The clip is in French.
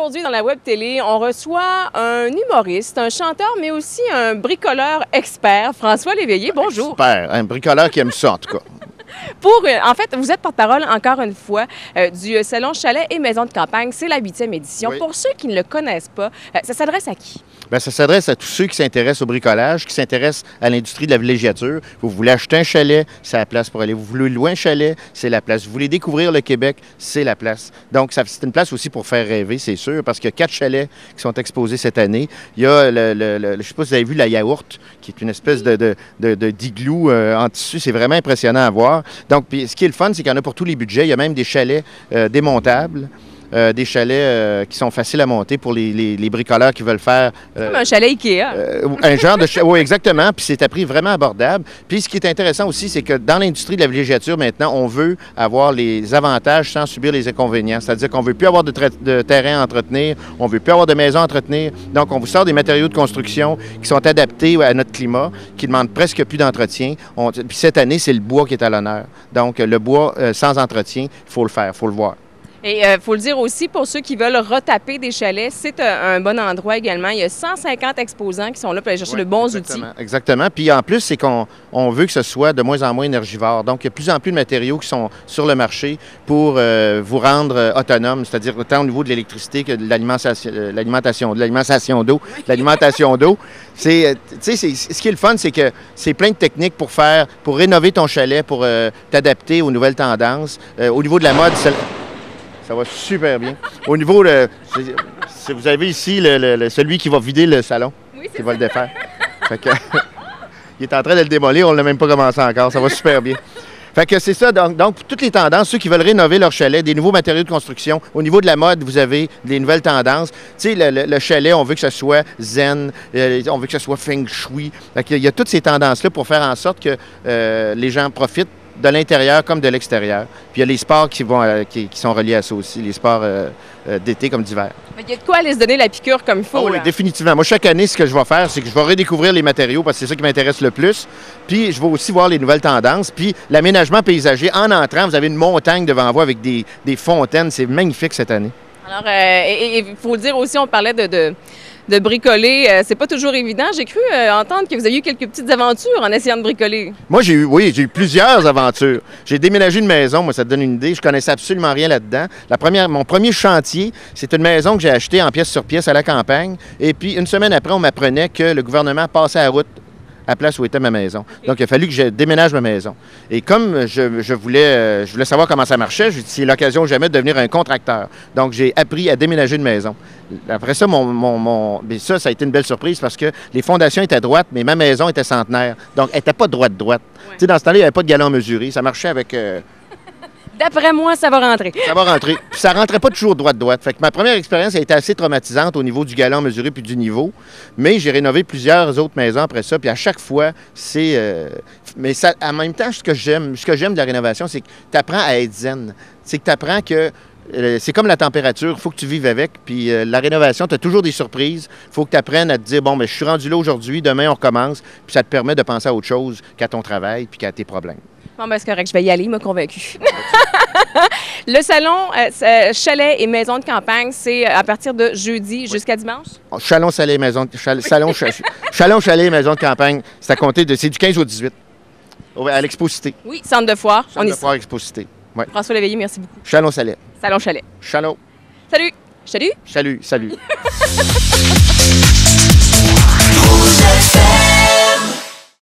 Aujourd'hui, dans la web télé, on reçoit un humoriste, un chanteur, mais aussi un bricoleur expert, François Léveillé. Bonjour. Super, un bricoleur qui aime ça, en tout cas. En fait, vous êtes porte-parole, encore une fois, du Salon Chalet et Maison de campagne. C'est la 8e édition. Oui. Pour ceux qui ne le connaissent pas, ça s'adresse à qui? Bien, ça s'adresse à tous ceux qui s'intéressent au bricolage, qui s'intéressent à l'industrie de la villégiature. Vous voulez acheter un chalet, c'est la place pour aller. Vous voulez louer un chalet, c'est la place. Vous voulez découvrir le Québec, c'est la place. Donc, c'est une place aussi pour faire rêver, c'est sûr, parce qu'il y a 4 chalets qui sont exposés cette année. Il y a, je ne sais pas si vous avez vu la yaourt, qui est une espèce d'igloo en tissu. C'est vraiment impressionnant à voir. Donc, puis, ce qui est le fun, c'est qu'il y en a pour tous les budgets. Il y a même des chalets démontables. Des chalets qui sont faciles à monter pour les bricoleurs qui veulent faire... Comme un chalet Ikea. Un genre de chalet, oui, exactement. Puis c'est à prix vraiment abordable. Puis ce qui est intéressant aussi, c'est que dans l'industrie de la villégiature, maintenant, on veut avoir les avantages sans subir les inconvénients. C'est-à-dire qu'on ne veut plus avoir de terrain à entretenir, on ne veut plus avoir de maison à entretenir. Donc, on vous sort des matériaux de construction qui sont adaptés à notre climat, qui ne demandent presque plus d'entretien. Puis cette année, c'est le bois qui est à l'honneur. Donc, le bois sans entretien, il faut le faire, il faut le voir. Et il faut le dire aussi, pour ceux qui veulent retaper des chalets, c'est un bon endroit également. Il y a 150 exposants qui sont là pour aller chercher de bons outils. Exactement. Puis en plus, c'est qu'on veut que ce soit de moins en moins énergivore. Donc, il y a de plus en plus de matériaux qui sont sur le marché pour vous rendre autonome, c'est-à-dire autant au niveau de l'électricité que de l'alimentation d'eau. Ce qui est le fun, c'est que c'est plein de techniques pour rénover ton chalet, pour t'adapter aux nouvelles tendances. Au niveau de la mode, ça va super bien. Au niveau vous avez ici celui qui va vider le salon, oui, qui va le défaire. Fait que, il est en train de le démolir, on ne l'a même pas commencé encore. Ça va super bien. Fait que c'est ça. Donc, pour toutes les tendances, ceux qui veulent rénover leur chalet, des nouveaux matériaux de construction. Au niveau de la mode, vous avez des nouvelles tendances. Tu sais, le chalet, on veut que ce soit zen, on veut que ce soit feng shui. Fait qu'il y a toutes ces tendances-là pour faire en sorte que les gens profitent de l'intérieur comme de l'extérieur. Puis il y a les sports qui sont reliés à ça aussi, les sports d'été comme d'hiver. Il y a de quoi aller se donner la piqûre comme il faut. Oh, oui, définitivement. Moi, chaque année, ce que je vais faire, c'est que je vais redécouvrir les matériaux parce que c'est ça qui m'intéresse le plus. Puis je vais aussi voir les nouvelles tendances. Puis l'aménagement paysager. En entrant, vous avez une montagne devant vous avec des fontaines. C'est magnifique cette année. Alors, il faut le dire aussi, on parlait de bricoler, c'est pas toujours évident. J'ai cru entendre que vous aviez eu quelques petites aventures en essayant de bricoler. Moi, j'ai eu plusieurs aventures. J'ai déménagé une maison, moi, ça te donne une idée. Je connaissais absolument rien là-dedans. Mon premier chantier, c'est une maison que j'ai achetée en pièces sur pièces à la campagne. Et puis, une semaine après, on m'apprenait que le gouvernement passait la route à la place où était ma maison. Okay. Donc, il a fallu que je déménage ma maison. Et comme je voulais savoir comment ça marchait, j'ai dit, c'est l'occasion jamais de devenir un contracteur. Donc, j'ai appris à déménager une maison. Après ça, ça a été une belle surprise parce que les fondations étaient droites, mais ma maison était centenaire. Donc, elle n'était pas droite. Ouais. Tu sais, dans ce temps-là, il n'y avait pas de galon mesuré. Ça marchait avec... D'après moi, ça va rentrer. Ça va rentrer. Puis ça rentrait pas toujours droite. Fait que ma première expérience a été assez traumatisante au niveau du galon mesuré puis du niveau. Mais j'ai rénové plusieurs autres maisons après ça. Puis à chaque fois, mais ça, en même temps, ce que j'aime de la rénovation, c'est que tu apprends à être zen. C'est que tu apprends que c'est comme la température, il faut que tu vives avec. Puis la rénovation, tu as toujours des surprises. Il faut que tu apprennes à te dire, bon, mais je suis rendu là aujourd'hui, demain on recommence. Puis ça te permet de penser à autre chose qu'à ton travail puis qu'à tes problèmes. Bon, ben c'est correct, je vais y aller, il m'a convaincu. Le salon Chalet et Maison de campagne, c'est à partir de jeudi jusqu'à dimanche? Chalet, Chalet, Maison de campagne, c'est du 15 au 18, à l'Expo-Cité. Oui, centre de foire. Centre de foire, Expo-Cité. Ouais. François Léveillé, merci beaucoup. Salon Chalet. Salon Chalet. Chalet. Salut. Salut. Salut.